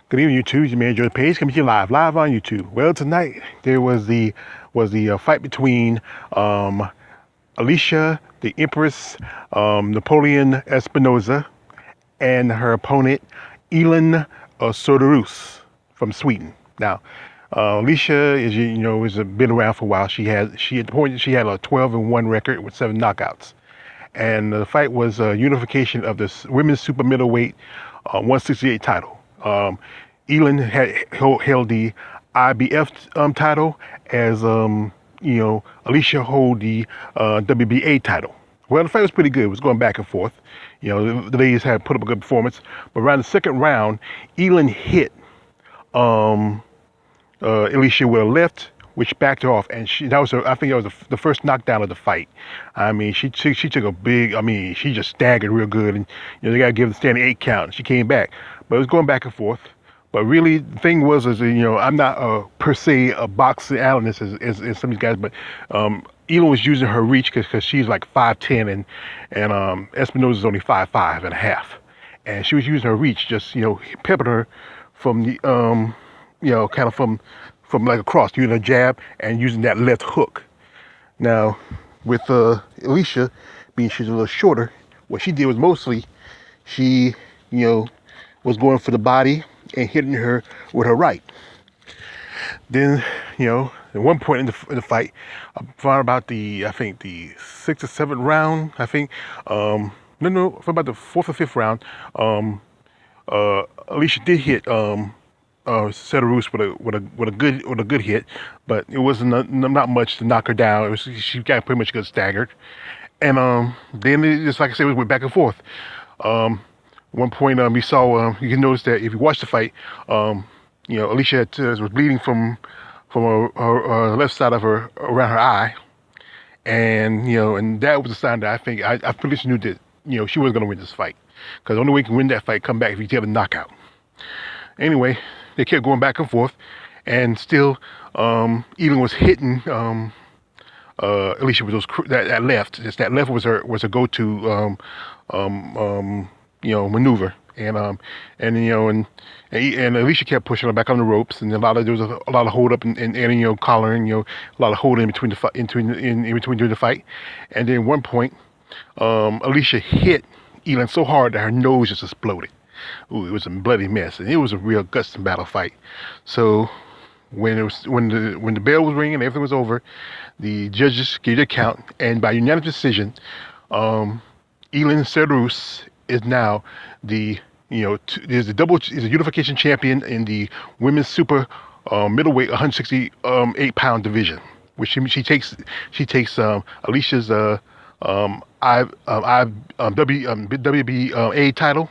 Good evening, YouTube. You may enjoy the page coming to you live on YouTube. Well, tonight there was the fight between Alicia, the Empress, Napoleon Espinosa, and her opponent Elin Cederroos from Sweden. Now, Alicia is been around for a while. She at the point she had a 12-1 record with 7 knockouts, and the fight was unification of the women's super middleweight 168 title. Elin held the IBF title as Alicia hold the WBA title. Well, the fight was pretty good. It was going back and forth. The ladies had put up a good performance. But around the second round, Elin hit um, Alicia with a left, which backed her off, and I think that was the first knockdown of the fight. I mean, she took a big. I mean, she just staggered real good, and they got to give the standing 8 count. She came back, but it was going back and forth. But really, the thing was, I'm not per se a boxing analyst as some of these guys, but Elin was using her reach because she's like 5'10", and Espinosa is only 5'5" and a half, and she was using her reach, just peppering her from the kind of from like across, using a jab and using that left hook. Now, with Alicia, being she's a little shorter, what she did was mostly she, was going for the body and hitting her with her right. Then, at one point in the fight, around about I think the 6th or 7th round, I think, no, for about the 4th or 5th round, Alicia did hit Cederroos with a good hit, but it wasn't not much to knock her down. She got pretty much got staggered, and then it just like I said, it went back and forth. One point, you saw you can notice that if you watch the fight, Alicia was bleeding from her left side of her around her eye, and that was a sign that I pretty much knew that she was going to win this fight, because the only way you can win that fight come back if you get a knockout. Anyway, they kept going back and forth, and still, Elin was hitting Alicia with that left. Just that left was her go-to maneuver, and Alicia kept pushing her back on the ropes, and there was a lot of hold up and collaring, a lot of holding in between in between during the fight, and then at one point, Alicia hit Elin so hard that her nose just exploded. Ooh, it was a bloody mess, and it was a real guts and battle fight. So when the bell was ringing and everything was over, the judges gave their count, and by unanimous decision, Elin Cederroos is now the is a unification champion in the women's super middleweight 168-pound division, which she takes Alicia's WBA title,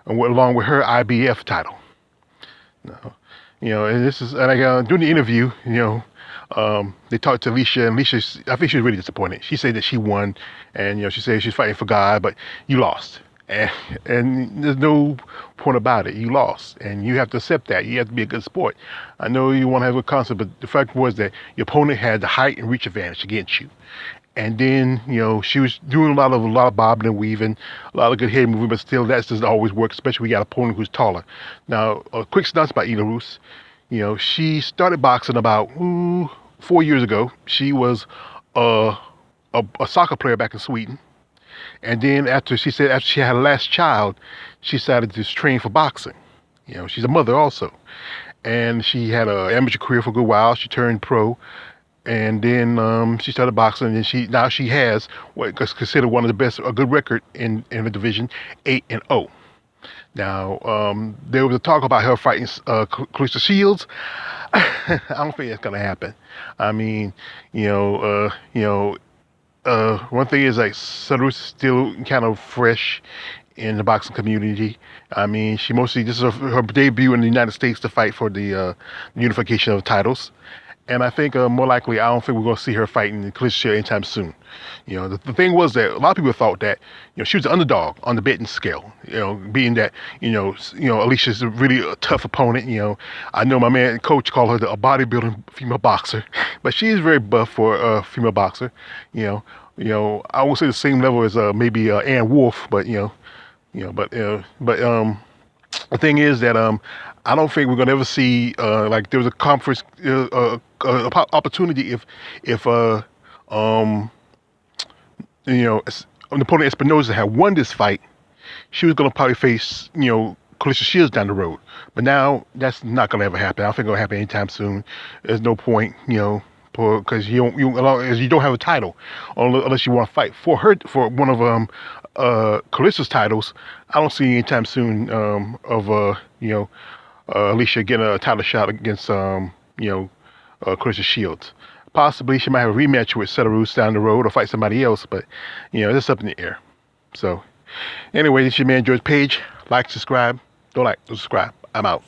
and along with her IBF title. And this is during the interview, they talked to Alicia, and Alicia, I think she was really disappointed. She said that she won, and she said she's fighting for God, but you lost. And there's no point about it. You lost, and you have to accept that. You have to be a good sport. I know you want to have a concept, but the fact was that your opponent had the height and reach advantage against you. And then, she was doing a lot of bobbing and weaving, a lot of good head movement, but still that doesn't always work, especially when you got an opponent who's taller. Now, a quick synopsis about Cederroos. She started boxing about 4 years ago. She was a soccer player back in Sweden. And then after she had her last child, she decided to train for boxing. She's a mother also. And she had an amateur career for a good while. She turned pro. And then she started boxing, and now she has what is considered one of the best, a good record in the division, 8-0. Now there was a talk about her fighting Clarissa Shields. I don't think that's gonna happen. I mean, one thing is like Cederroos is still kind of fresh in the boxing community. I mean, this is her debut in the United States to fight for the unification of titles. And I think more likely, I don't think we're going to see her fighting in Clarissa anytime soon. The thing was that a lot of people thought that she was the underdog on the betting scale. Being that Alicia's a really tough opponent. I know my man coach called her a bodybuilding female boxer, but she is very buff for a female boxer. I won't say the same level as maybe Ann Wolf, but the thing is that I don't think we're gonna ever see like there was a conference opportunity if um you know Napoleon Espinosa had won this fight, she was gonna probably face Clarissa Shields down the road. But now that's not gonna ever happen. I don't think it'll happen anytime soon. There's no point, because you don't have a title unless you want to fight for one of Carissa's titles. I don't see anytime soon of Alicia getting a title shot against Clarissa Shields. Possibly she might have a rematch with Cederroos down the road or fight somebody else, but that's up in the air. So anyway, this is your man George Page. Like, subscribe. Don't like, don't subscribe. I'm out.